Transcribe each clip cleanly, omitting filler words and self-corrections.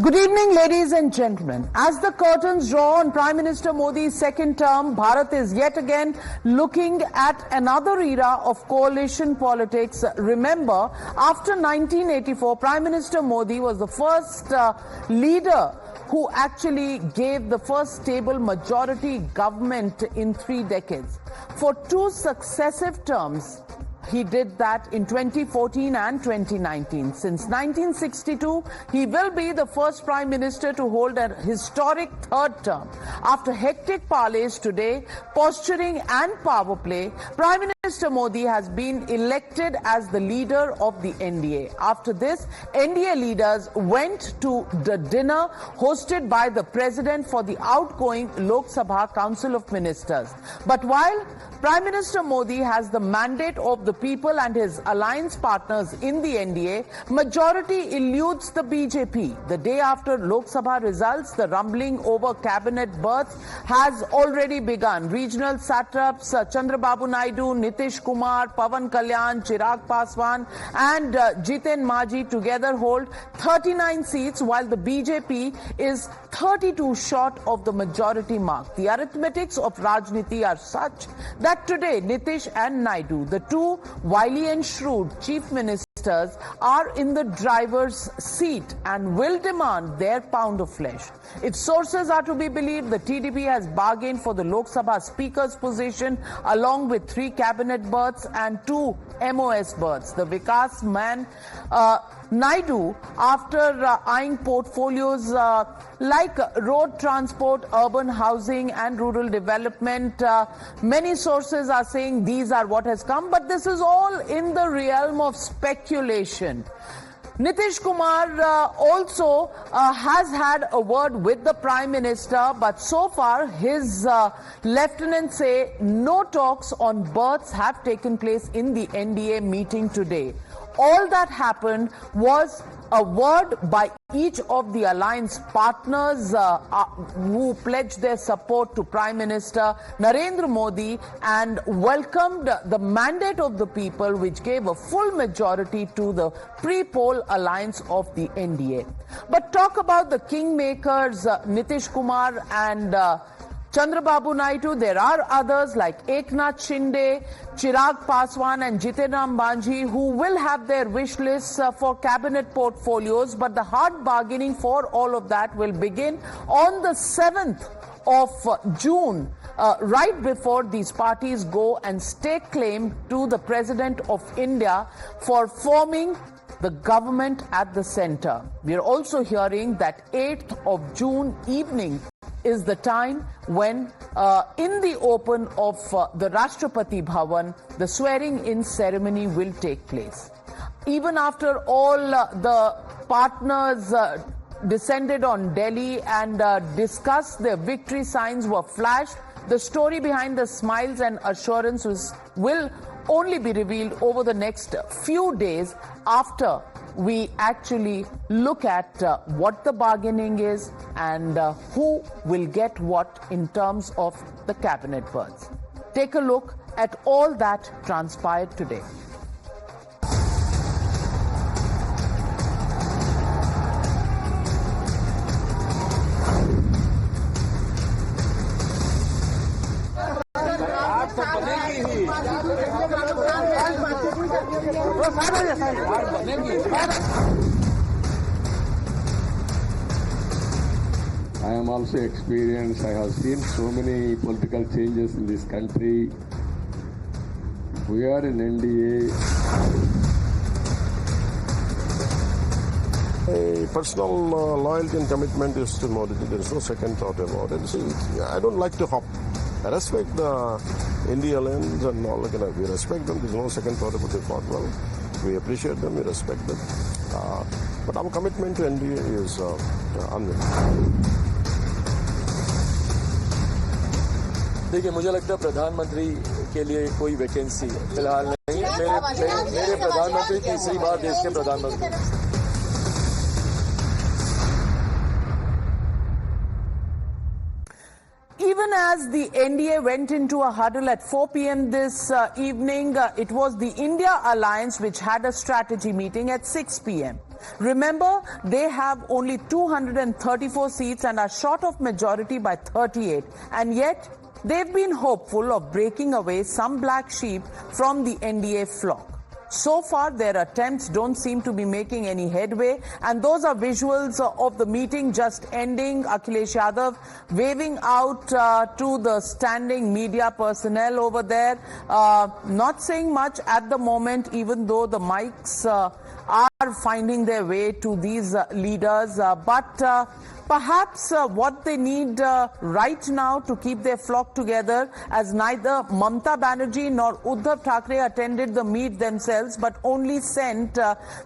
Good evening, ladies and gentlemen. As the curtains draw on Prime Minister Modi's second term, Bharat is yet again looking at another era of coalition politics. Remember, after 1984, Prime Minister Modi was the first leader who actually gave the first stable majority government in 3 decades. For 2 successive terms, he did that in 2014 and 2019. Since 1962, he will be the first Prime Minister to hold a historic third term. After hectic parleys today, posturing and power play, Prime Minister Modi has been elected as the leader of the NDA. After this, NDA leaders went to the dinner hosted by the President for the outgoing Lok Sabha Council of Ministers. But while Prime Minister Modi has the mandate of the people and his alliance partners in the NDA, majority eludes the BJP. The day after Lok Sabha results, the rumbling over cabinet berths has already begun. Regional satraps Chandrababu Naidu, Nitish Kumar, Pawan Kalyan, Chirag Paswan and Jiten Maji together hold 39 seats, while the BJP is 32 short of the majority mark. The arithmetics of Rajniti are such that today Nitish and Naidu, the two wily and shrewd chief ministers, are in the driver's seat and will demand their pound of flesh. If sources are to be believed, the TDP has bargained for the Lok Sabha Speaker's position along with 3 cabinet berths and 2 MOS berths. The Vikas man Naidu, after eyeing portfolios like road transport, urban housing and rural development, many sources are saying these are what has come, but this is all in the realm of speculation. Nitish Kumar also has had a word with the Prime Minister, but so far his lieutenants say no talks on berths have taken place in the NDA meeting today. All that happened was a word by each of the alliance partners who pledged their support to Prime Minister Narendra Modi and welcomed the mandate of the people, which gave a full majority to the pre-poll alliance of the NDA. But talk about the kingmakers, Nitish Kumar and Chandrababu Naidu. There are others like Eknath Shinde, Chirag Paswan and Jiten Maji who will have their wish lists for cabinet portfolios, but the hard bargaining for all of that will begin on the 7th of June, right before these parties go and stake claim to the President of India for forming the government at the center. We are also hearing that 8th of June evening is the time when in the open of the Rashtrapati Bhavan, the swearing-in ceremony will take place. Even after all the partners descended on Delhi and discussed their victory signs were flashed, the story behind the smiles and assurances will only be revealed over the next few days after we actually look at what the bargaining is and who will get what in terms of the cabinet berths. Take a look at all that transpired today. I am also experienced. I have seen so many political changes in this country. We are in NDA. A personal loyalty and commitment is to Modi. There is no second thought about it. See, I don't like to hop. I respect the India alliance and all. We respect them. There is no second thought about it. Well, we appreciate them. We respect them. But our commitment to NDA is unwavering. देखिए, मुझे लगता है प्रधानमंत्री के लिए कोई vacancy फिलहाल नहीं है। मेरे प्रधानमंत्री तीसरी बार देश के प्रधानमंत्री। Even as the NDA went into a huddle at 4 p.m. this evening, it was the India Alliance which had a strategy meeting at 6 p.m. Remember, they have only 234 seats and are short of majority by 38. And yet, they've been hopeful of breaking away some black sheep from the NDA flock. So far, their attempts don't seem to be making any headway, and those are visuals of the meeting just ending. Akhilesh Yadav waving out to the standing media personnel over there, not saying much at the moment, even though the mics are finding their way to these leaders. But perhaps what they need right now to keep their flock together, as neither Mamata Banerjee nor Uddhav Thackeray attended the meet themselves, but only sent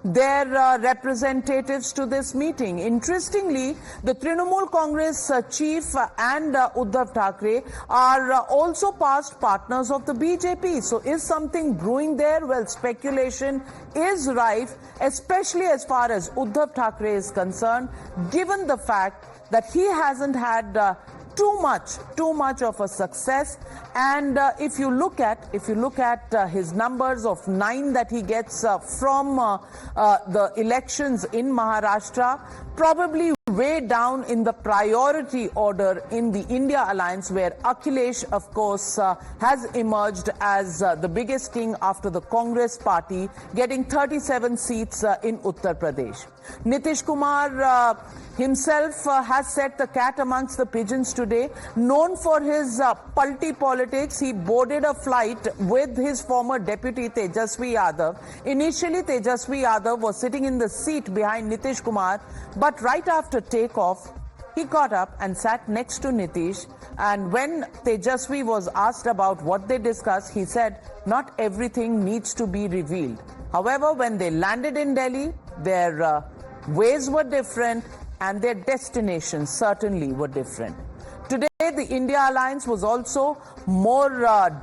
their representatives to this meeting. Interestingly, the Trinamool Congress chief and Uddhav Thackeray are also past partners of the BJP. So is something brewing there? Well, speculation is rife, especially as far as Uddhav Thackeray is concerned, given the fact that he hasn't had too much of a success. And if you look at his numbers of 9 that he gets from the elections in Maharashtra, probably way down in the priority order in the India alliance, where Akhilesh, of course, has emerged as the biggest king after the Congress party, getting 37 seats in Uttar Pradesh. Nitish Kumar himself has set the cat amongst the pigeons today. Known for his pulty politics, he boarded a flight with his former deputy Tejasvi Yadav. Initially, Tejasvi Yadav was sitting in the seat behind Nitish Kumar, but right after takeoff, he got up and sat next to Nitish. And when Tejasvi was asked about what they discussed, he said, not everything needs to be revealed. However, when they landed in Delhi, their ways were different and their destinations certainly were different. Today, the India Alliance was also more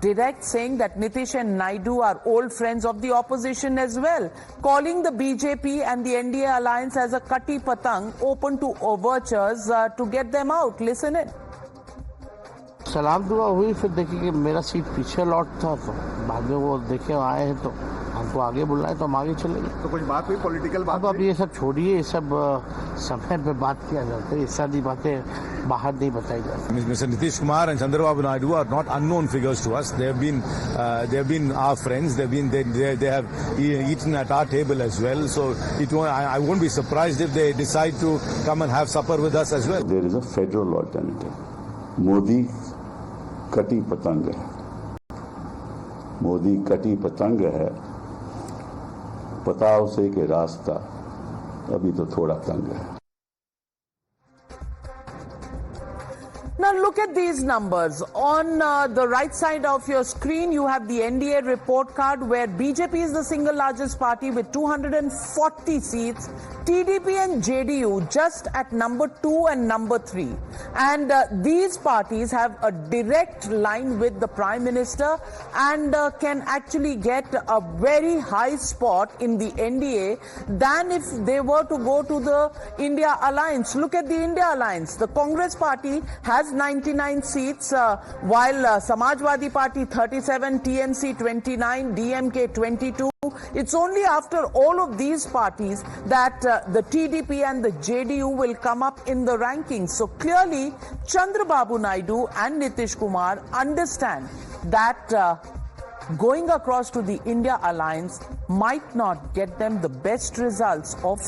direct, saying that Nitish and Naidu are old friends of the opposition as well, calling the BJP and the NDA Alliance as a kati patang, open to overtures to get them out. Listen in. सलाम दुआ हुई, फिर देखिए कि मेरा seat पीछे लौट था, तो बाद में वो देखे आए हैं तो हमको आगे बुलाए तो हम आगे चले गए. तो कुछ बात हुई, पॉलिटिकल बात? अब ये सब छोड़िए, ये सब समय पे बात किया जाता है, ये सारी बातें बाहर नहीं बताई जाती. Mr. Nitish Kumar and Chandrababu Naidu are not unknown figures to us. They have been our friends. They have eaten at our table as well. So I won't be surprised if they decide to come and have supper with us as well. There is a federal alternative. Modi कटी पतंग है, मोदी कटी पतंग है, पता उसे कि रास्ता अभी तो थोड़ा तंग है. Now look at these numbers. On the right side of your screen, you have the NDA report card, where BJP is the single largest party with 240 seats. TDP and JDU just at number 2 and number 3. And these parties have a direct line with the Prime Minister and can actually get a very high spot in the NDA than if they were to go to the India Alliance. Look at the India Alliance. The Congress party has 99 seats, while Samajwadi Party 37, TMC 29, DMK 22. It's only after all of these parties that the TDP and the JDU will come up in the rankings. So clearly, Chandrababu Naidu and Nitish Kumar understand that going across to the India Alliance might not get them the best results of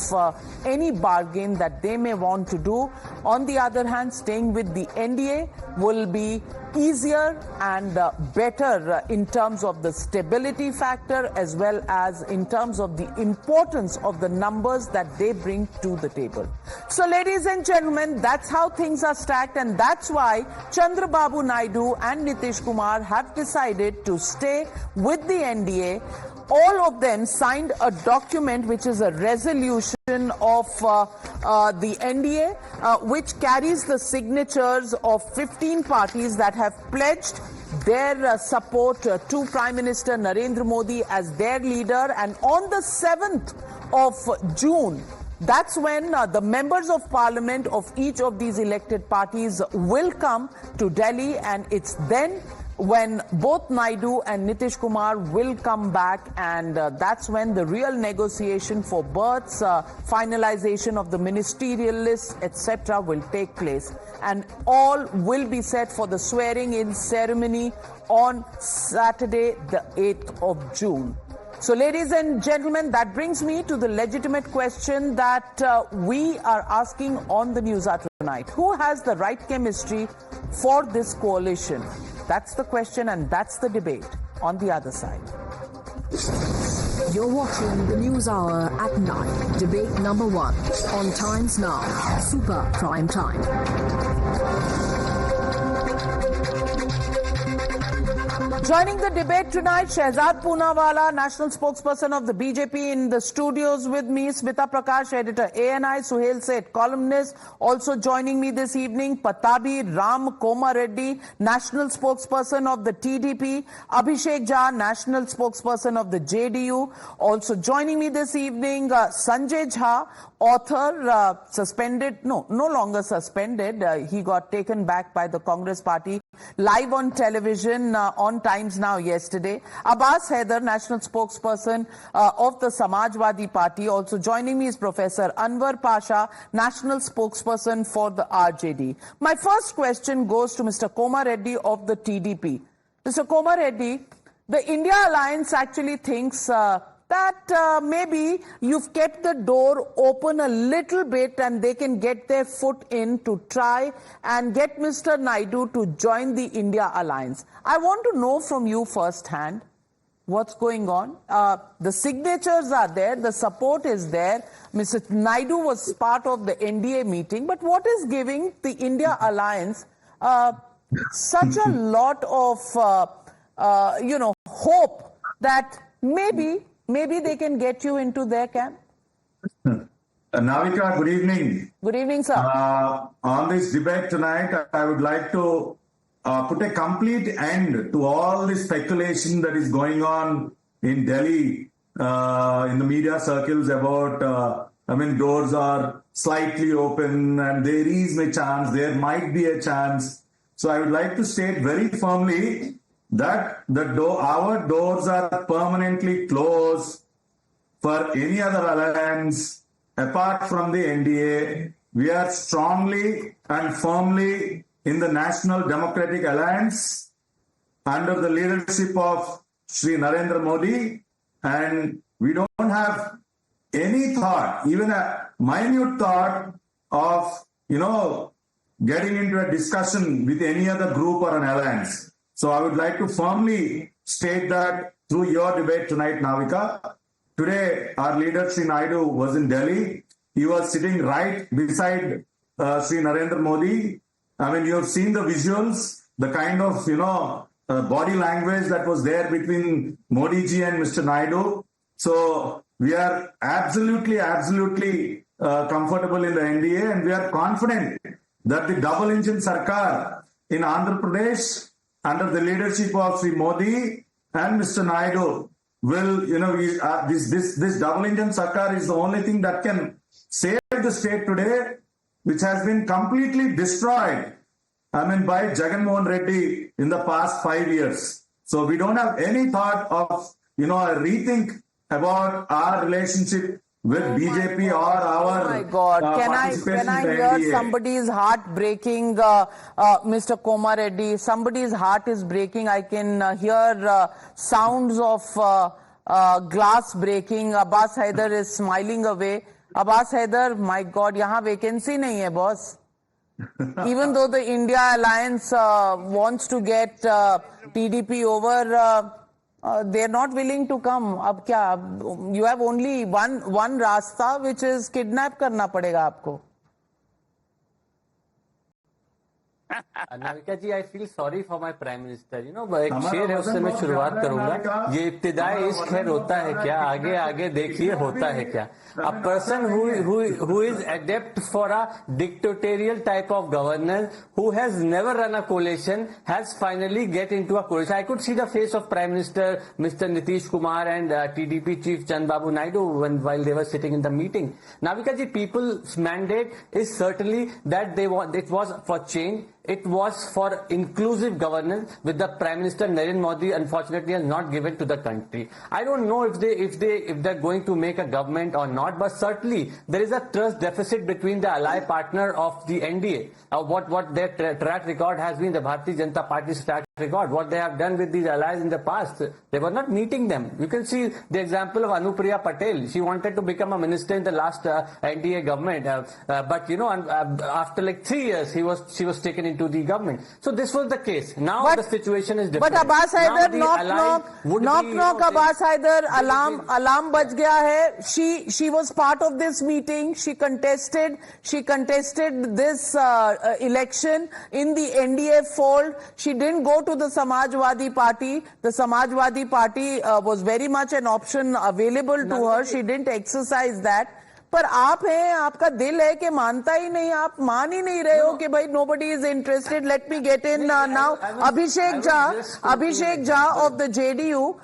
any bargain that they may want to do. On the other hand, staying with the NDA will be easier and better in terms of the stability factor, as well as in terms of the importance of the numbers that they bring to the table. So ladies and gentlemen, that's how things are stacked, and that's why Chandrababu Naidu and Nitish Kumar have decided to stay with the NDA. All of them signed a document which is a resolution of the NDA, which carries the signatures of 15 parties that have pledged their support to Prime Minister Narendra Modi as their leader. And on the 7th of June, that's when the members of parliament of each of these elected parties will come to Delhi, and it's then when both Naidu and Nitish Kumar will come back, and that's when the real negotiation for berths, finalization of the ministerial list, etc. will take place. And all will be set for the swearing-in ceremony on Saturday, the 8th of June. So, ladies and gentlemen, that brings me to the legitimate question that we are asking on the News Hour tonight. Who has the right chemistry for this coalition? That's the question, and that's the debate on the other side. You're watching the News Hour at 9. Debate number 1 on Times Now. Super Prime Time. Joining the debate tonight, Shehzad Poonawala, national spokesperson of the BJP, in the studios with me, Smita Prakash, editor ANI, Suhail Seth, columnist. Also joining me this evening, Patabi Ram Koma Reddy, national spokesperson of the TDP, Abhishek Jha, national spokesperson of the JDU. Also joining me this evening, Sanjay Jha, author, no longer suspended. He got taken back by the Congress party live on television on Times Now yesterday. Abbas Haider, national spokesperson of the Samajwadi Party. Also joining me is Professor Anwar Pasha, national spokesperson for the RJD. My first question goes to Mr. Koma Reddy of the TDP. Mr. Koma Reddy, the India Alliance actually thinks that maybe you've kept the door open a little bit and they can get their foot in to try and get Mr. Naidu to join the India Alliance. I want to know from you firsthand what's going on. The signatures are there, the support is there. Mr. Naidu was part of the NDA meeting, but what is giving the India Alliance such a lot of, hope that maybe they can get you into their camp? Navika, good evening. Good evening, sir. On this debate tonight, I would like to put a complete end to all the speculation that is going on in Delhi, in the media circles about, doors are slightly open and there is a chance, there might be a chance. So I would like to state very firmly that our doors are permanently closed for any other alliance apart from the NDA. We are strongly and firmly in the National Democratic Alliance under the leadership of Shri Narendra Modi, and we don't have any thought, even a minute thought of, getting into a discussion with any other group or an alliance. So I would like to firmly state that through your debate tonight, Navika. Today, our leader, Shri Naidu, was in Delhi. He was sitting right beside Shri Narendra Modi. You have seen the visuals, the kind of, body language that was there between Modi ji and Mr. Naidu. So we are absolutely comfortable in the NDA, and we are confident that the double-engine Sarkar in Andhra Pradesh under the leadership of Sri Modi and Mr. Naidu will, this double-engine Sarkar is the only thing that can save the state today, which has been completely destroyed, by Jagan Mohan Reddy in the past 5 years. So we don't have any thought of, a rethink about our relationship with BJP or our. Oh my God! Can I hear somebody's heart breaking, Mr. Koma Reddy? Somebody's heart is breaking. I can hear sounds of glass breaking. Abbas Haider is smiling away. Abbas Haider, my God, यहाँ vacancy नहीं है, boss. Even though the India Alliance wants to get TDP over. They're not willing to come. अब क्या? You have only one रास्ता, which is kidnap करना पड़ेगा आपको. Navika ji, I feel sorry for my prime minister. एक शेर है, उससे मैं शुरुआत करूंगा. ये इब्तिदाई इश्क है, रोता है क्या, आगे आगे देखिए होता है क्या. A person who is adept for a dictatorial type of governance, who has never run a coalition, has finally get into a coalition. I could see the face of Prime Minister Mr. Nitish Kumar and TDP Chief Chandrababu Naidu while they were sitting in the meeting. Navika ji, people's mandate is certainly that it was for change. it was for inclusive governance, with the Prime Minister Narendra Modi unfortunately has not given to the country. I don't know if they're going to make a government or not, but certainly there is a trust deficit between the ally partner of the NDA. What their track record has been, the Bharatiya Janata Party's track record, what they have done with these allies in the past. They were not meeting them. You can see the example of Anupriya Patel. She wanted to become a minister in the last NDA government, but after like 3 years, she was taken into the government. So this was the case. Now the situation is different. But Abbas Haider, knock, Abbas Haider, alarm baj gaya hai. She was part of this meeting. She contested this election in the NDA fold. She didn't go to the Samajwadi Party. The Samajwadi Party was very much an option available to her. She didn't exercise that. पर आप हैं, आपका दिल है कि मानता ही नहीं, आप मान ही नहीं रहे हो कि भाई nobody is interested. Let me get in now. Abhishek Jha of the JDU.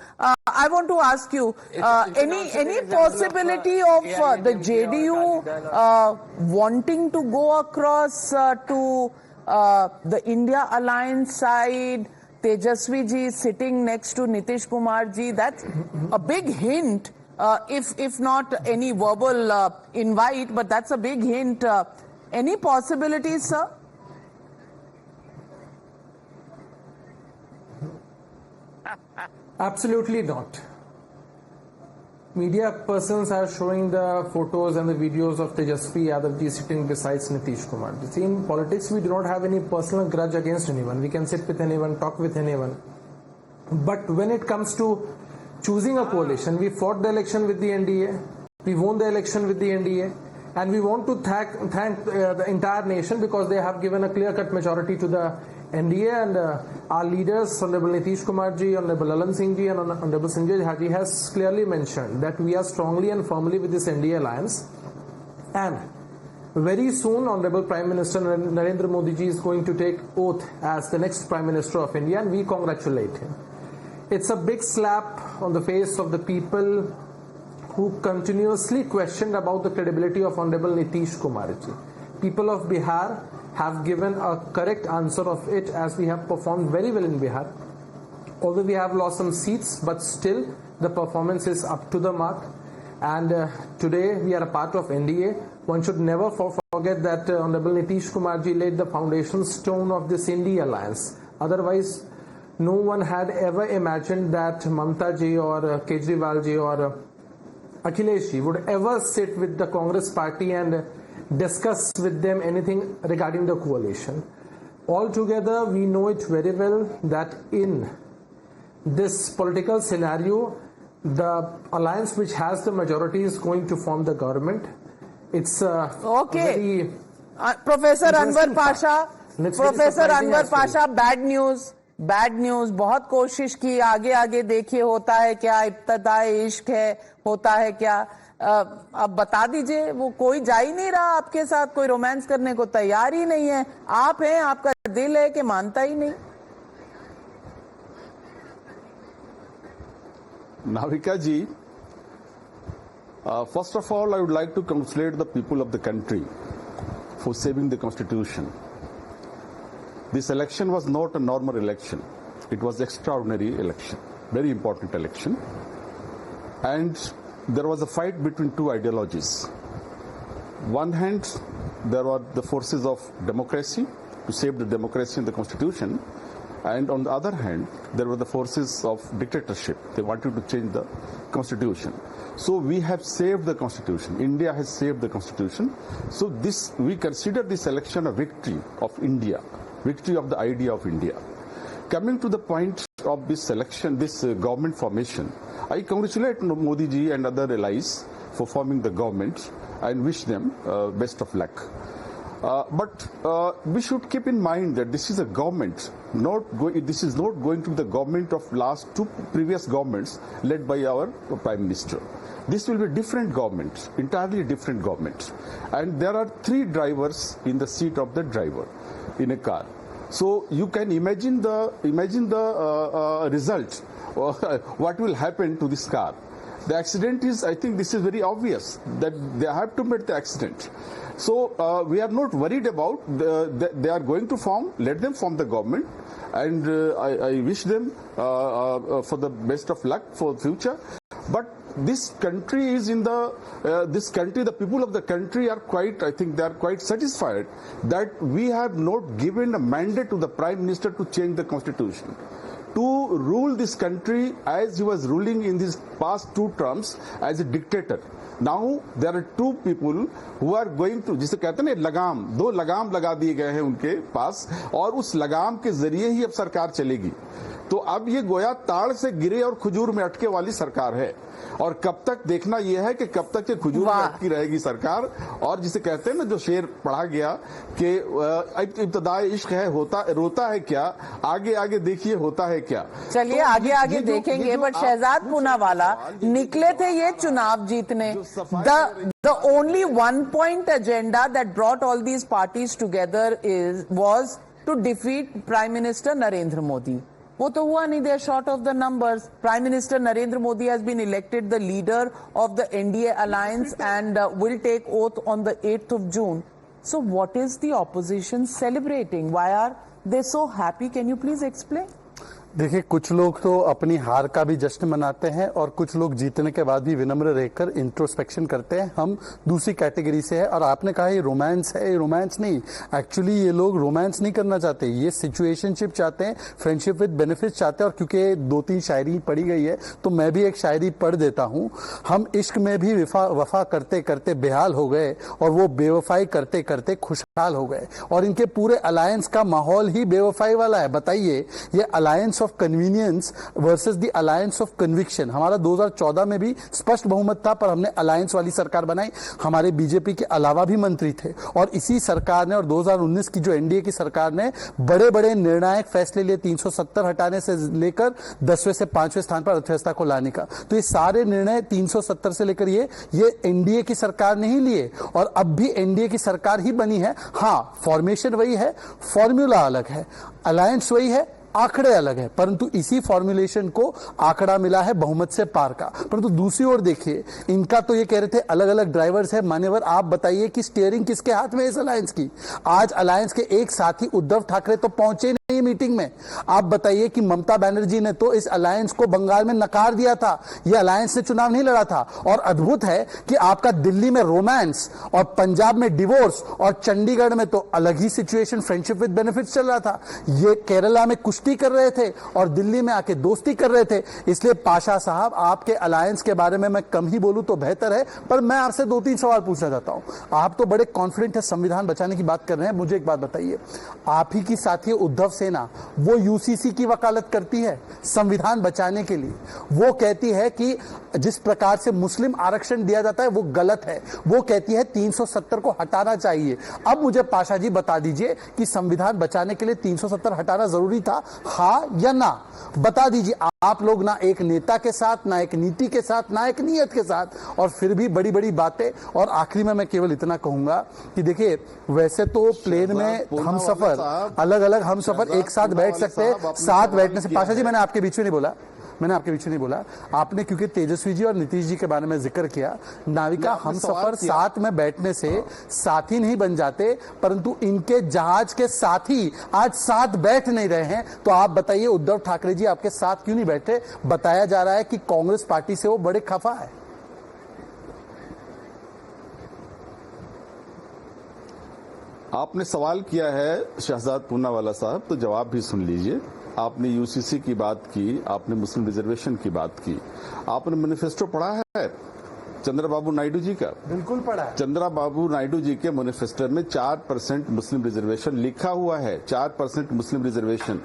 I want to ask you, any possibility of the JDU wanting to go across to the India Alliance side? Tejaswi ji sitting next to Nitish Kumar ji. That's a big hint. If not any verbal invite, but that's a big hint. Any possibilities, sir? Absolutely not. Media persons are showing the photos and the videos of Tejaswi Yadavji sitting beside Nitish Kumar. See, in politics, we do not have any personal grudge against anyone. We can sit with anyone, talk with anyone. But when it comes to choosing a coalition, we fought the election with the NDA, we won the election with the NDA, and we want to thank the entire nation because they have given a clear-cut majority to the NDA, and our leaders, Honorable Nitish Kumar ji, Honorable Lalan Singh ji, and Honorable Sanjay Jha has clearly mentioned that we are strongly and firmly with this NDA alliance. And very soon, Honorable Prime Minister Narendra Modi ji is going to take oath as the next Prime Minister of India, and we congratulate him. It's a big slap on the face of the people who continuously questioned about the credibility of Honorable Nitish Kumar ji. People of Bihar have given a correct answer of it, as we have performed very well in Bihar. Although we have lost some seats, but still the performance is up to the mark. And today we are a part of NDA. One should never forget that Honorable Nitish Kumar ji laid the foundation stone of this India alliance. Otherwise, no one had ever imagined that Mamta ji or Kejriwal ji or Akhilesh ji would ever sit with the Congress party and discuss with them anything regarding the coalition. Altogether, we know it very well that in this political scenario, the alliance which has the majority is going to form the government. It's okay. Professor Anwar Pasha, bad news. बहुत कोशिश की, आगे देखिए होता है क्या, इब्तिदाए इश्क है, होता है क्या. अब बता दीजिए, वो कोई जा ही नहीं रहा आपके साथ, कोई रोमांस करने को तैयार ही नहीं है. आप हैं, आपका दिल है कि मानता ही नहीं. Navika ji, first of all, I would like to congratulate the people of the country for saving the constitution. This election was not a normal election. It was an extraordinary election, very important election. And there was a fight between two ideologies. One hand, there were the forces of democracy to save the democracy and the constitution. And on the other hand, there were the forces of dictatorship. They wanted to change the constitution. So we have saved the constitution. India has saved the constitution. So we consider this election a victory of India, victory of the idea of India. Coming to the point of this election, this government formation, I congratulate Modi ji and other allies for forming the government and wish them best of luck. But we should keep in mind that this is a government. This is not going to be the government of last two previous governments led by our Prime Minister. This will be a different government, entirely different government. And there are three drivers in the seat of the driver in a car. So you can imagine the result, what will happen to this car. The accident is, I think this is very obvious that they have to make the accident. So we are not worried about they are going to form. Let them form the government, and I wish them for the best of luck for future. But this country is in this country, the people of the country are quite, I think they are quite satisfied that we have not given a mandate to the Prime Minister to change the constitution, to rule this country as he was ruling in these past 2 terms as a dictator. Now there are 2 people who are going to, जिसे कहते हैं ना लगाम, 2 लगाम लगा दिए गए हैं उनके पास, और उस लगाम के जरिए ही अब सरकार चलेगी. तो अब ये गोया ताड़ से गिरे और खजूर में अटके वाली सरकार है, और कब तक देखना यह है कि कब तक ये खजूर में अटकी रहेगी सरकार. और जिसे कहते हैं ना, जो शेर पढ़ा गया कि इब्तिदाए इश्क है रोता है क्या, आगे आगे देखिए होता है क्या. चलिए तो आगे आगे देखेंगे. बट शहजाद पूनावाला निकले थे ये चुनाव जीतने. The only one point agenda that brought all these parties together was to defeat Prime Minister Narendra Modi. वो तो हुआ नहीं. They're short of the numbers. Prime Minister Narendra Modi has been elected the leader of the NDA alliance and will take oath on the 8th of June. So what is the opposition celebrating? Why are they so happy? Can you please explain? देखिए, कुछ लोग तो अपनी हार का भी जश्न मनाते हैं और कुछ लोग जीतने के बाद भी विनम्र रहकर इंट्रोस्पेक्शन करते हैं. हम दूसरी कैटेगरी से है. और आपने कहा ये रोमांस है, ये रोमांस नहीं. एक्चुअली ये लोग रोमांस नहीं करना चाहते, ये सिचुएशनशिप चाहते हैं, फ्रेंडशिप विद बेनिफिट्स चाहते हैं. और क्योंकि 2-3 शायरी पढ़ी गई है तो मैं भी एक शायरी पढ़ देता हूं. हम इश्क में भी वफा करते करते बेहाल हो गए और वो बेवफाई करते करते खुशहाल हो गए. और इनके पूरे अलायंस का माहौल ही बेवफाई वाला है. बताइए, ये alliance of convenience versus the alliance of conviction. हमारा 2014 में भी स्पष्ट बहुमत था, पर हमने अलायंस वाली सरकार बनाई. हमारे बीजेपी के अलावा भी मंत्री थे, और इसी सरकार ने, और 2019 की जो एनडीए की सरकार ने बड़े बड़े निर्णायक फैसले लिए, 370 हटाने से लेकर 10वें से 5वें स्थान पर अर्थव्यवस्था को लाने का. तो ये सारे निर्णय 370 से लेकर ये एनडीए की सरकार ने ही लिए, और अब भी एनडीए की सरकार ही बनी है. हाँ, फॉर्मेशन वही है, फॉर्मूला अलग है, अलायंस वही है, आंकड़े अलग है, परंतु इसी फॉर्मुलेशन को आंकड़ा मिला है बहुमत से पार का. परंतु दूसरी ओर देखिए, इनका तो ये कह रहे थे अलग अलग ड्राइवर्स है. मान्यवर, आप बताइए कि स्टीयरिंग किसके हाथ में है इस अलायंस की? आज अलायंस के एक साथी उद्धव ठाकरे तो पहुंचे नहीं मीटिंग में. आप बताइए कि ममता बनर्जी ने तो इस अलायंस को बंगाल में नकार दिया था. यह अलायंस से चुनाव नहीं लड़ा था. और अद्भुत है कि आपका दिल्ली में रोमांस और पंजाब में डिवोर्स और चंडीगढ़ में तो अलग ही सिचुएशन, फ्रेंडशिप विद बेनिफिट्स चल रहा था. ये केरला में कुश्ती कर रहे थे और दिल्ली में आके दोस्ती कर रहे थे. इसलिए पाशा साहब, आपके अलायंस के बारे में मैं कम ही बोलूं तो बेहतर है, पर मैं आपसे 2-3 सवाल पूछना चाहता हूं. आप तो बड़े कॉन्फिडेंट है, संविधान बचाने की बात कर रहे हैं. मुझे एक बात बताइए, आप ही की साथी उद्धव सेना, वो यूसीसी की वकालत करती है संविधान बचाने के लिए. वो कहती है कि जिस प्रकार से मुस्लिम आरक्षण दिया जाता है वो गलत है. वो कहती है 370 को हटाना चाहिए. अब मुझे पाशा जी बता दीजिए कि संविधान बचाने के लिए 370 हटाना जरूरी था, हाँ या ना? बता दीजिए. आप लोग ना एक नेता के साथ, ना एक नीति के साथ, ना एक नियत के साथ, और फिर भी बड़ी बड़ी बातें. और आखिरी में मैं केवल इतना कहूंगा कि देखिए, वैसे तो प्लेन में हम सफर अलग अलग, हम सफर एक साथ बैठ सकते हैं. साथ बैठने से, पाशा जी मैंने आपके बीच में नहीं बोला, आपने क्योंकि तेजस्वी जी और नीतीश जी के बारे में जिक्र किया. नाविका हम सफर साथ में बैठने से साथी नहीं बन जाते, परंतु इनके जहाज के साथी आज साथ बैठ नहीं रहे हैं. तो आप बताइए, उद्धव ठाकरे जी आपके साथ क्यों नहीं बैठे? बताया जा रहा है कि कांग्रेस पार्टी से वो बड़े खफा है. आपने सवाल किया है शहजाद पूनावाला साहब, तो जवाब भी सुन लीजिए. आपने यूसीसी की बात की, आपने मुस्लिम रिजर्वेशन की बात की, आपने मैनिफेस्टो पढ़ा है चंद्रबाबू नायडू जी का? बिल्कुल पढ़ा है. चंद्रबाबू नायडू जी के मैनिफेस्टो में 4% मुस्लिम रिजर्वेशन लिखा हुआ है. 4% मुस्लिम रिजर्वेशन.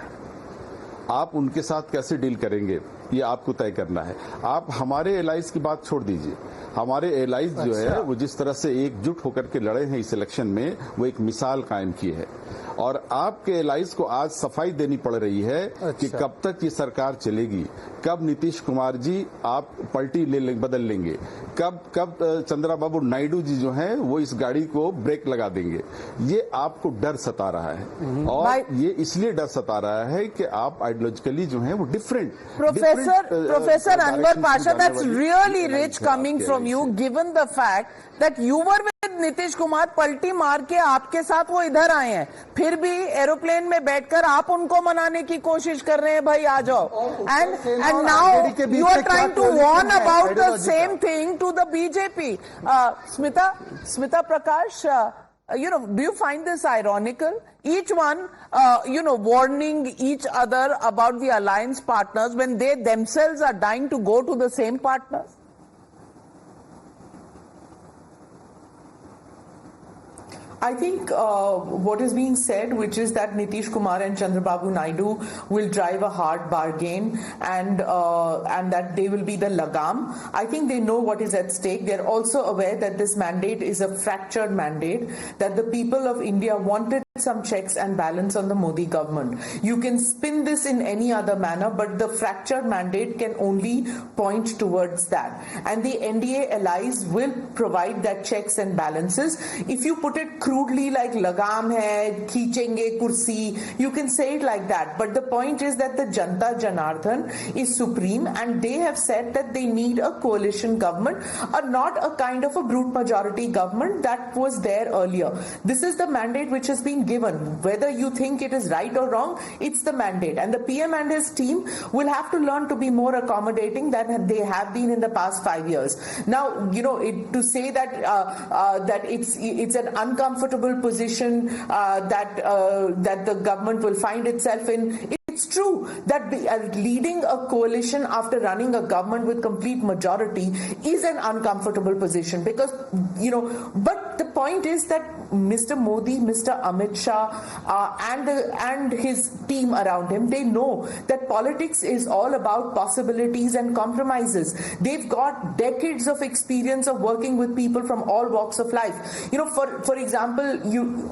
आप उनके साथ कैसे डील करेंगे, ये आपको तय करना है. आप हमारे एलाइज की बात छोड़ दीजिए. हमारे एलाइज जो है वो जिस तरह से एकजुट होकर के लड़े हैं इस इलेक्शन में, वो एक मिसाल कायम की है. और आपके एलाइज को आज सफाई देनी पड़ रही है कि कब तक ये सरकार चलेगी, कब नीतीश कुमार जी आप पलटी बदल लेंगे, कब चंद्रबाबू नायडू जी जो हैं वो इस गाड़ी को ब्रेक लगा देंगे. ये आपको डर सता रहा है, और ये इसलिए डर सता रहा है कि आप आइडियोलॉजिकली जो है वो different Professor Anwar Pasha, that's really rich coming from you, given the fact that you were with Nitish Kumar, पलटी मार के आपके साथ वो इधर आए हैं, फिर भी एरोप्लेन में बैठकर आप उनको मनाने की कोशिश कर रहे हैं, भाई आ जाओ, and now you are trying to warn about the same thing to the BJP. Smita Prakash, do you find this ironical? Each one, warning each other about the alliance partners when they themselves are dying to go to the same partners? I think what is being said, which is that Nitish Kumar and Chandrababu Naidu will drive a hard bargain and that they will be the lagam. I think they know what is at stake. They're also aware that this mandate is a fractured mandate, that the people of India wanted some checks and balance on the Modi government. You can spin this in any other manner, but the fractured mandate can only point towards that. And the NDA allies will provide that checks and balances. If you put it crudely like lagam hai, khichenge kursi, you can say it like that. But the point is that the Janta Janardhan is supreme, and they have said that they need a coalition government, or not a kind of a brute majority government that was there earlier. This is the mandate which has been given. Whether you think it is right or wrong, it's the mandate. And the PM and his team will have to learn to be more accommodating than they have been in the past 5 years. Now, to say that that it's an uncomfortable position that the government will find itself in. It's true that leading a coalition after running a government with complete majority is an uncomfortable position because, but the point is that Mr. Modi, Mr. Amit Shah and his team around him, they know that politics is all about possibilities and compromises. They've got decades of experience of working with people from all walks of life. For example,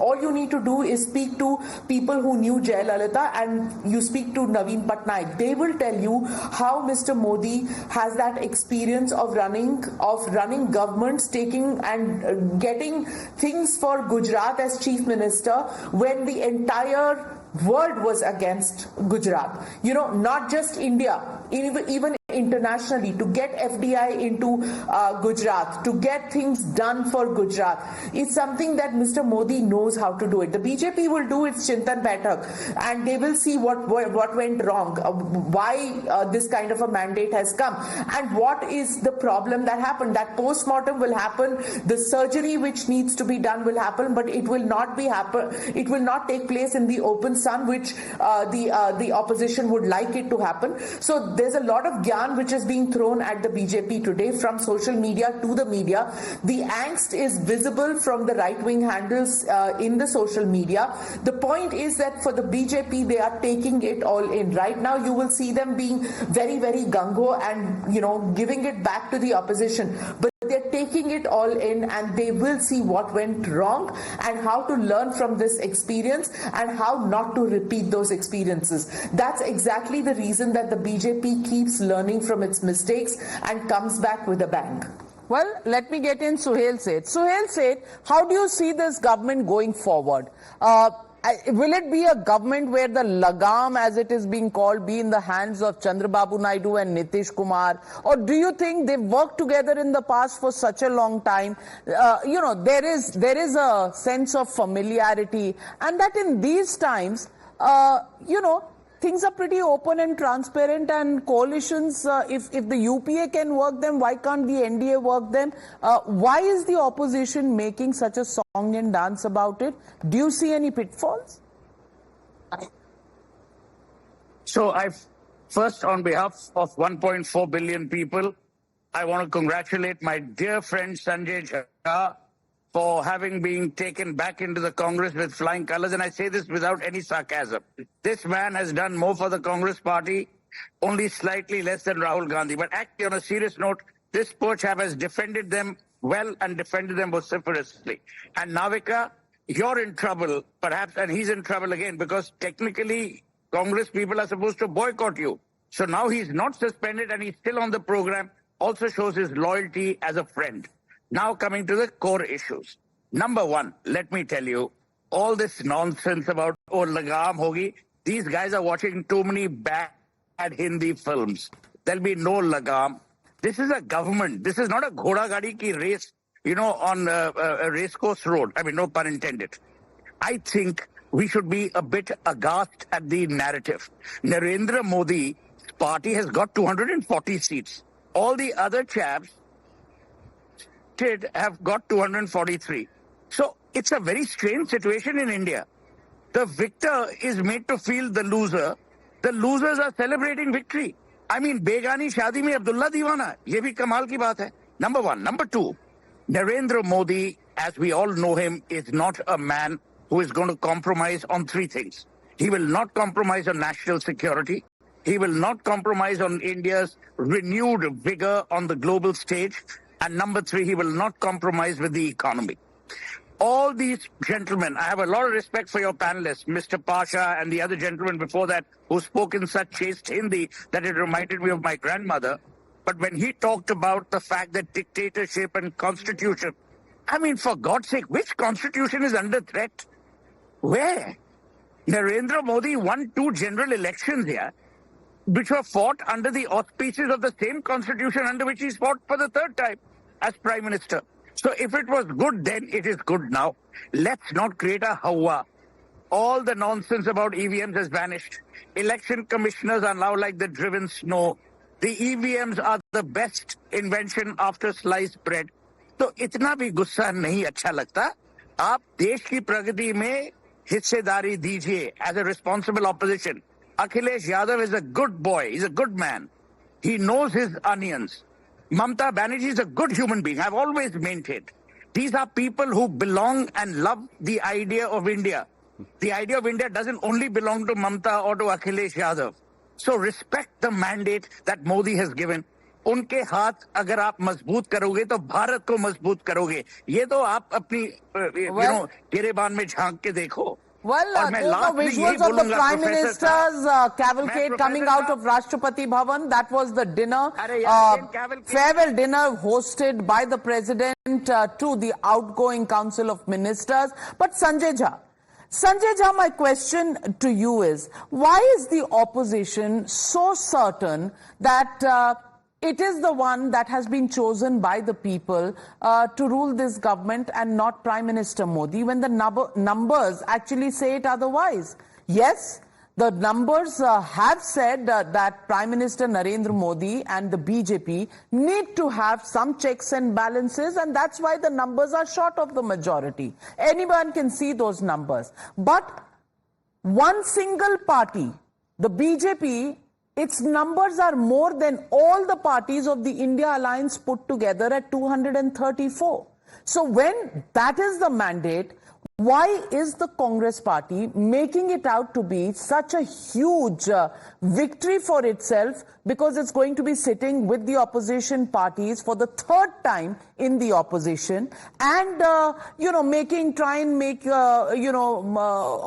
all you need to do is speak to people who knew Jayalalitha and you speak to Naveen Patnaik. They will tell you how Mr. Modi has that experience of running governments, taking and getting things for Gujarat as chief minister when the entire world was against Gujarat. Not just India, even internationally, to get FDI into Gujarat, to get things done for Gujarat. It's something that Mr. Modi knows how to do it. The BJP will do its Chintan Baitak and they will see what went wrong, why this kind of a mandate has come and what is the problem that happened. That post-mortem will happen, the surgery which needs to be done will happen, but it will not take place in the open sun, which the opposition would like it to happen. So there's a lot of gyan which is being thrown at the BJP today from social media to the media. The angst is visible from the right-wing handles in the social media. The point is that for the BJP, they are taking it all in. Right now, you will see them being very, very gung-ho and, giving it back to the opposition. But they're taking it all in and they will see what went wrong and how to learn from this experience and how not to repeat those experiences. That's exactly the reason that the BJP keeps learning from its mistakes and comes back with a bang. Well, let me get in Suhail Seth. Suhail Seth, how do you see this government going forward? Will it be a government where the lagam, as it is being called, be in the hands of Chandrababu Naidu and Nitish Kumar? Or do you think they've worked together in the past for such a long time? There is a sense of familiarity, and that in these times, things are pretty open and transparent, and coalitions, if the UPA can work them, why can't the NDA work them? Why is the opposition making such a song and dance about it? Do you see any pitfalls? So first, on behalf of 1.4 billion people, I want to congratulate my dear friend Sanjay Jha for having been taken back into the Congress with flying colors. And I say this without any sarcasm. This man has done more for the Congress party, only slightly less than Rahul Gandhi. But actually, on a serious note, this poor chap has defended them well and defended them vociferously. And Navika, you're in trouble, perhaps, and he's in trouble again, because technically, Congress people are supposed to boycott you. So now he's not suspended and he's still on the program, also shows his loyalty as a friend. Now coming to the core issues. Number one, let me tell you, all this nonsense about lagam hogi, these guys are watching too many bad Hindi films. There'll be no lagam. This is a government. This is not a ghoda gadi ki race, on a racecourse road. I mean, no pun intended. I think we should be a bit aghast at the narrative. Narendra Modi's party has got 240 seats. All the other chaps have got 243. So it's a very strange situation in India. The victor is made to feel the loser. The losers are celebrating victory. I mean, Begani Shadi mein Abdullah Diwana. Ye bhi kamal ki baat hai. Number one. Number two, Narendra Modi, as we all know him, is not a man who is going to compromise on three things. He will not compromise on national security. He will not compromise on India's renewed vigor on the global stage. And number three, he will not compromise with the economy. All these gentlemen, I have a lot of respect for your panelists, Mr. Pasha and the other gentleman before that who spoke in such chaste Hindi that it reminded me of my grandmother. But when he talked about the fact that dictatorship and constitution, I mean, for God's sake, which constitution is under threat? Where? Narendra Modi won 2 general elections here, which were fought under the auspices of the same constitution under which he's fought for the 3rd time as Prime Minister. So if it was good then, it is good now. Let's not create a hawa. All the nonsense about EVMs has vanished. Election commissioners are now like the driven snow. The EVMs are the best invention after sliced bread. तो इतना भी गुस्सा नहीं अच्छा लगता. आप देश की प्रगति में हिस्सेदारी दीजिए as a responsible opposition. Akhilesh Yadav is a good boy. He's a good man. He knows his onions. Mamata Banerjee is a good human being. I've always maintained. These are people who belong and love the idea of India. The idea of India doesn't only belong to Mamata or to Akhilesh Yadav. So respect the mandate that Modi has given. उनके हाथ अगर आप मजबूत करोगे तो भारत को मजबूत करोगे. ये तो आप अपनी गिरेबान में झांक के देखो. Well, those are visuals of the Prime Minister's cavalcade coming out of Rashtrapati Bhavan. That was the dinner, farewell dinner hosted by the President to the outgoing Council of Ministers. But Sanjay Jha, my question to you is, why is the opposition so certain that it is the one that has been chosen by the people to rule this government and not Prime Minister Modi when the numbers actually say it otherwise? Yes, the numbers have said that Prime Minister Narendra Modi and the BJP need to have some checks and balances, and that's why the numbers are short of the majority. Anyone can see those numbers. But one single party, the BJP, its numbers are more than all the parties of the India Alliance put together at 234. So when that is the mandate, why is the Congress party making it out to be such a huge victory for itself, because it's going to be sitting with the opposition parties for the 3rd time in the opposition and, try and make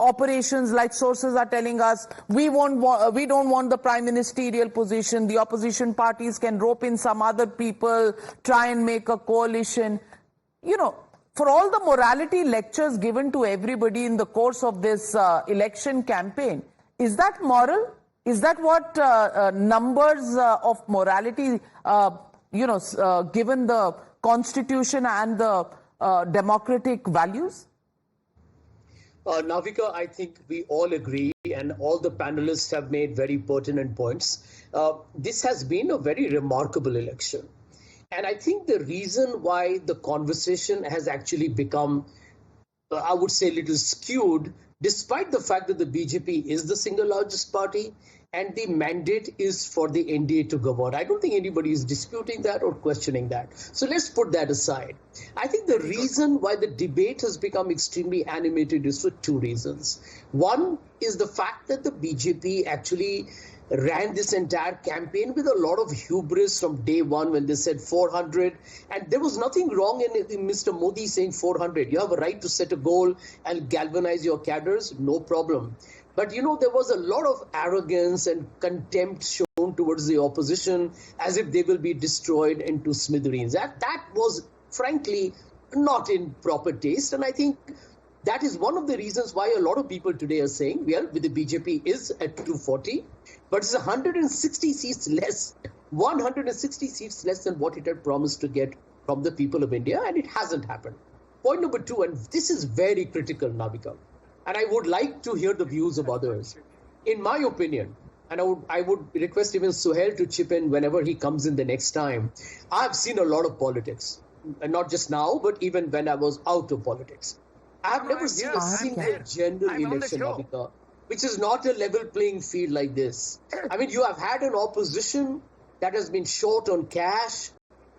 operations like sources are telling us, we don't want the prime ministerial position. The opposition parties can rope in some other people, try and make a coalition. For all the morality lectures given to everybody in the course of this election campaign, is that moral? Is that what numbers of morality, given the constitution and the democratic values? Navika, I think we all agree, and all the panelists have made very pertinent points. This has been a very remarkable election. And I think the reason why the conversation has actually become, I would say, a little skewed, despite the fact that the BJP is the single largest party and the mandate is for the NDA to govern. I don't think anybody is disputing that or questioning that. So let's put that aside. I think the reason why the debate has become extremely animated is for 2 reasons. One is the fact that the BJP actually ran this entire campaign with a lot of hubris from day one when they said 400. And there was nothing wrong in Mr. Modi saying 400. You have a right to set a goal and galvanize your cadres, no problem. But, there was a lot of arrogance and contempt shown towards the opposition as if they will be destroyed into smithereens. That was, frankly, not in proper taste. And I think That is one of the reasons why a lot of people today are saying, well, with the BJP is at 240, but it's 160 seats less, 160 seats less than what it had promised to get from the people of India, and it hasn't happened. Point number two, and this is very critical, Navika, and I would like to hear the views of others. In my opinion, and I would request even Suhail to chip in whenever he comes in the next time, I've seen a lot of politics, and not just now, but even when I was out of politics. I have never seen a single general election, Navika, which is not a level playing field like this. I mean, you have had an opposition that has been short on cash,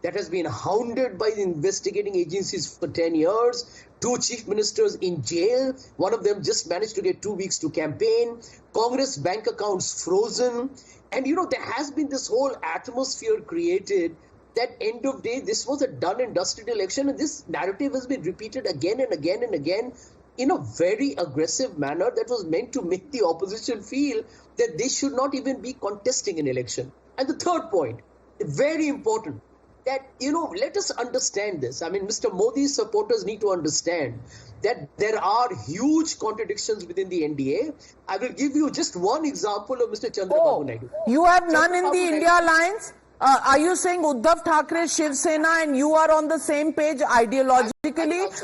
that has been hounded by the investigating agencies for 10 years, 2 chief ministers in jail, one of them just managed to get 2 weeks to campaign, Congress bank accounts frozen, and there has been this whole atmosphere created that end of day, this was a done and dusted election, and this narrative has been repeated again and again and again in a very aggressive manner that was meant to make the opposition feel that they should not even be contesting an election. And the third point, very important, that, let us understand this. I mean, Mr. Modi's supporters need to understand that there are huge contradictions within the NDA. I will give you just one example of Mr. Chandrababu Naidu. You have none in the India Alliance? Are you saying Uddhav Thackeray, Shiv Sena, and you are on the same page ideologically?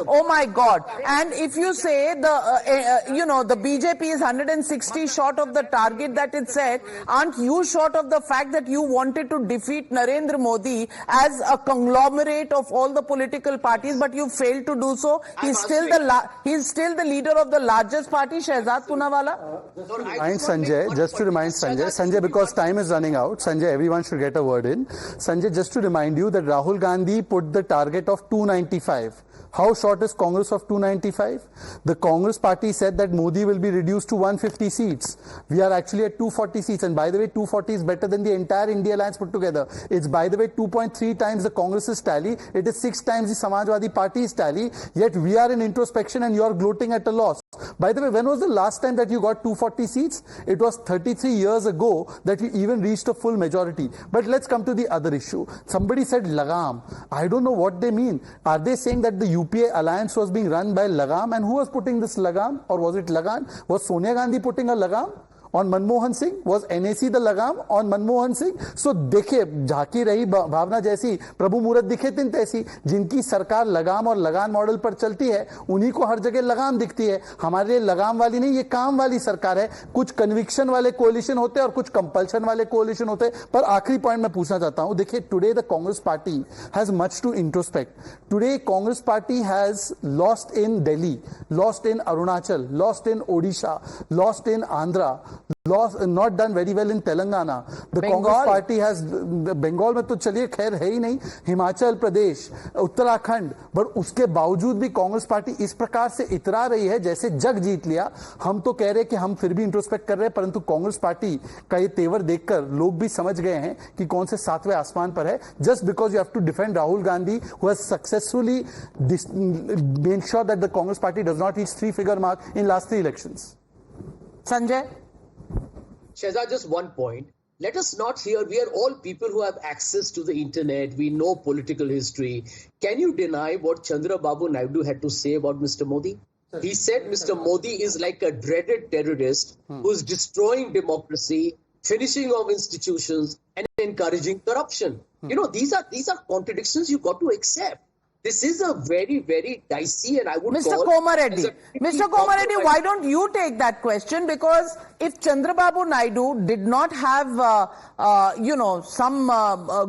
Oh my God! And if you say the BJP is 160 short of the target that it set, aren't you short of the fact that you wanted to defeat Narendra Modi as a conglomerate of all the political parties, but you failed to do so? He's still the leader of the largest party, Shehzad Poonawalla. Just to remind Sanjay, because time is running out. Sanjay, everyone should get a word in. Sanjay, just to remind you that Rahul Gandhi put the target of 295. How short is Congress of 295? The Congress party said that Modi will be reduced to 150 seats. We are actually at 240 seats. And by the way, 240 is better than the entire India Alliance put together. It's, by the way, 2.3 times the Congress's tally. It is 6 times the Samajwadi Party's tally. Yet we are in introspection and you are gloating at a loss. By the way, when was the last time that you got 240 seats? It was 33 years ago that you even reached a full majority. But let's come to the other issue. Somebody said Lagam. I don't know what they mean. Are they saying that the UPA alliance was being run by Lagam? And who was putting this Lagam? Or was it Lagan? Was Sonia Gandhi putting a Lagam on Manmohan Singh? Was NAC the Lagam on Manmohan Singh? So देखे झांकी रही भावना जैसी, प्रभु मुहूर्त दिखे तिन तैसी. जिनकी सरकार लगाम और लगान मॉडल पर चलती है उन्हीं को हर जगह लगाम दिखती है. हमारे लिए लगाम वाली नहीं, ये काम वाली सरकार है. कुछ कन्विक्शन वाले कोलिशन होते हैं और कुछ कंपल्शन वाले कोलिशन होते हैं. पर आखिरी पॉइंट मैं पूछना चाहता हूं. देखिए, today the Congress party has much to introspect. Today Congress party has lost in Delhi, lost in Arunachal, lost in Odisha, lost in Andhra, not done very well in Telangana. The Congress party has Bengal में तो चलिए खैर है ही नहीं, हिमाचल प्रदेश, उत्तराखंड, पर उसके बावजूद भी कांग्रेस पार्टी इस प्रकार से इतरा रही है जैसे जग जीत लिया. हम तो कह रहे हैं कि हम फिर भी इंट्रोस्पेक्ट कर रहे हैं, परंतु कांग्रेस पार्टी का ये तेवर देखकर लोग भी समझ गए हैं कि कौन से 7वें आसमान पर है. Just because you have to defend Rahul Gandhi, who has successfully made sure that the Congress party does not reach 3-figure mark in last 3 elections. Sanjay? Shehzad, just one point. Let us not hear, we are all people who have access to the internet. We know political history. Can you deny what Chandrababu Naidu had to say about Mr. Modi? He said Mr. Modi is like a dreaded terrorist who is destroying democracy, finishing off institutions, and encouraging corruption. These are contradictions you got to accept. This is a very, very dicey, and I would Mr. Komar Reddy, why don't you take that question? Because if Chandrababu Naidu did not have, some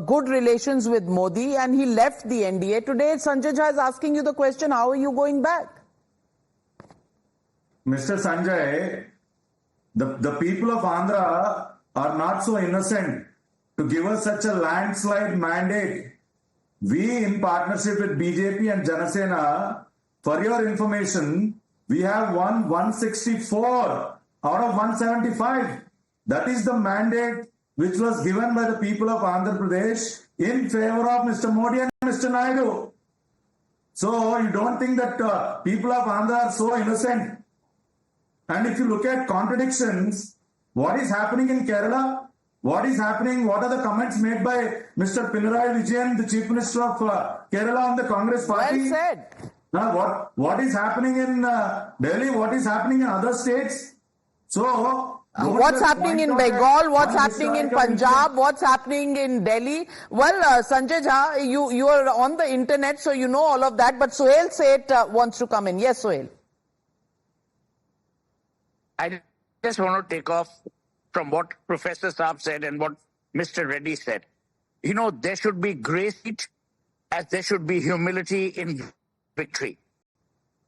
good relations with Modi and he left the NDA, today Sanjay Jha is asking you the question, how are you going back? Mr. Sanjay, the people of Andhra are not so innocent to give us such a landslide mandate. We, in partnership with BJP and Janasena, for your information, we have won 164 out of 175. That is the mandate which was given by the people of Andhra Pradesh in favor of Mr. Modi and Mr. Naidu. So you don't think that people of Andhra are so innocent. And if you look at contradictions, what is happening in Kerala? What is happening? What are the comments made by Mr. Pinarayi Vijayan, the Chief Minister of Kerala, on the Congress Party? Well said. What is happening in Delhi? What is happening in other states? So. What's happening in Bengal? What's happening in Punjab? What's happening in Delhi? Well, Sanjay Jha, you are on the internet, so you know all of that. But Suhail Seth wants to come in. Yes, Suhail. I just want to take off from what Professor Saab said and what Mr. Reddy said. You know, there should be grace as there should be humility in victory.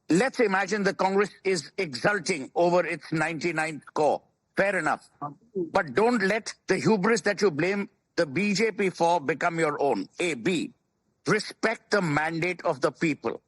Let's imagine the Congress is exulting over its 99th core. Fair enough. But don't let the hubris that you blame the BJP for become your own. A. B. Respect the mandate of the people.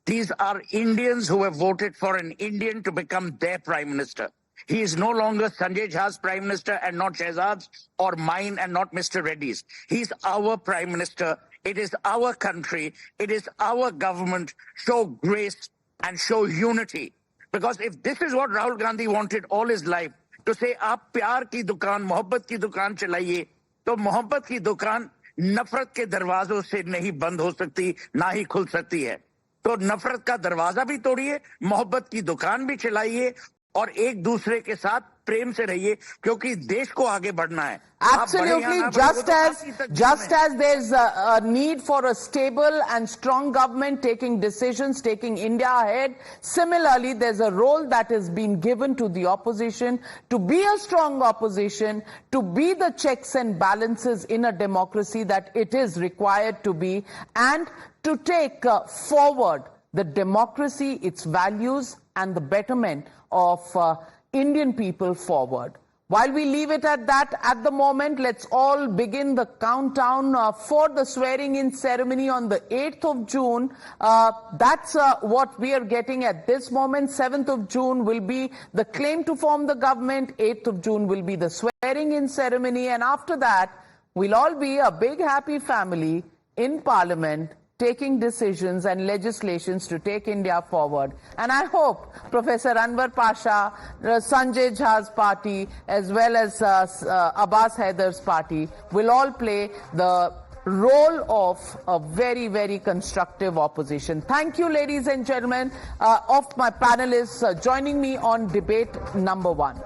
These are Indians who have voted for an Indian to become their prime minister. He is no longer Sanjay Jha's prime minister and not Shehzad's, or mine and not Mr. Reddy's. He's our prime minister. It is our country. It is our government. Show grace and show unity. Because if this is what Rahul Gandhi wanted all his life, to say आप प्यार की दुकान मोहब्बत की दुकान चलाइए, तो मोहब्बत की दुकान नफरत के दरवाजों से नहीं बंद हो सकती, ना ही खुल सकती है. तो नफरत का दरवाजा भी तोड़िए, मोहब्बत की दुकान भी चलाइए और एक दूसरे के साथ प्रेम से रहिए, क्योंकि देश को आगे बढ़ना है. Absolutely, just as there's a need for a stable and strong government taking decisions, taking India ahead, similarly there's a role that is being given to the opposition to be a strong opposition, to be the checks and balances in a democracy that it is required to be, and to take forward the democracy, its values, and the betterment of Indian people forward. While we leave it at that at the moment, let's all begin the countdown for the swearing-in ceremony on the 8th of June. That's what we are getting at this moment. 7th of June will be the claim to form the government. 8th of June will be the swearing-in ceremony. And after that, we'll all be a big happy family in Parliament, taking decisions and legislations to take India forward. And I hope Professor Anwar Pasha, Sanjay Jha's party, as well as Abbas Haidar's party will all play the role of a very, very constructive opposition. Thank you, ladies and gentlemen, of my panelists joining me on debate number 1.